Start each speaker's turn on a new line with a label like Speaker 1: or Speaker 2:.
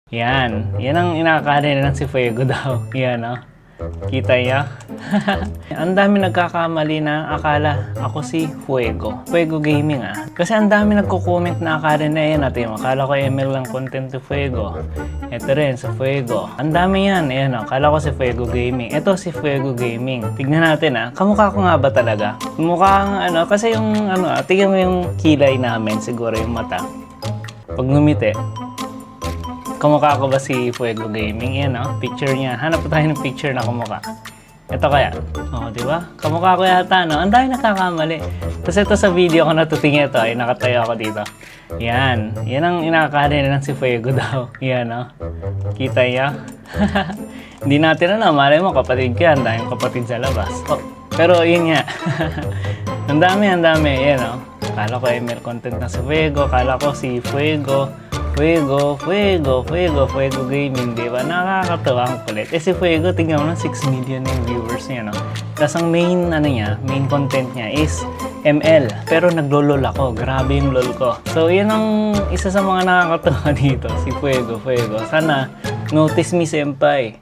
Speaker 1: Yan. Yan ang inakala ng si Fuego daw. Yan, oh. Kita niya? Ang dami nagkakamali na akala ako si Fuego. Fuego Gaming, ah. Kasi ang dami nagko-comment na akala na yan natin. Akala ko ML lang content si Fuego. Ito rin, si Fuego. Ang dami yan. Ayan, oh. Akala ko si Fuego Gaming. Ito si Fuego Gaming. Tignan natin, ah. Kamukha ko nga ba talaga? Mukhang ano, kasi yung ano, tignan mo yung kilay namin, siguro yung mata. Pag ngumiti, kamukha ko ba si Fuego Gaming? Yan, no? Picture niya. Hanap po tayo ng picture na kamukha. Ito kaya. Oh, di ba? Kamukha ko yata, no? Ang dami nakakamali. Tapos ito sa video ko natutingin ito, ay nakatayo ako dito. Yan. Yan ang inakala ng si Fuego daw. Yan, no? Kita niya? Hindi natin alam. Malay mo, kapatid ka. Ang daming kapatid sa labas. Oh, pero yun nga. Ang dami, ang dami. Yan, no? Akala ko ML content na si Fuego. Akala ko si Fuego Gaming, di ba? Nakakatawa ang kulit. Eh si Fuego, tingnan mo lang 6 million yung viewers niya, no? Tapos ang main, ano niya, main content niya is ML. Pero naglo-lol ako. Grabe yung lol ko. So, yun ang isa sa mga nakakatawa dito, si Fuego. Sana, notice me senpai.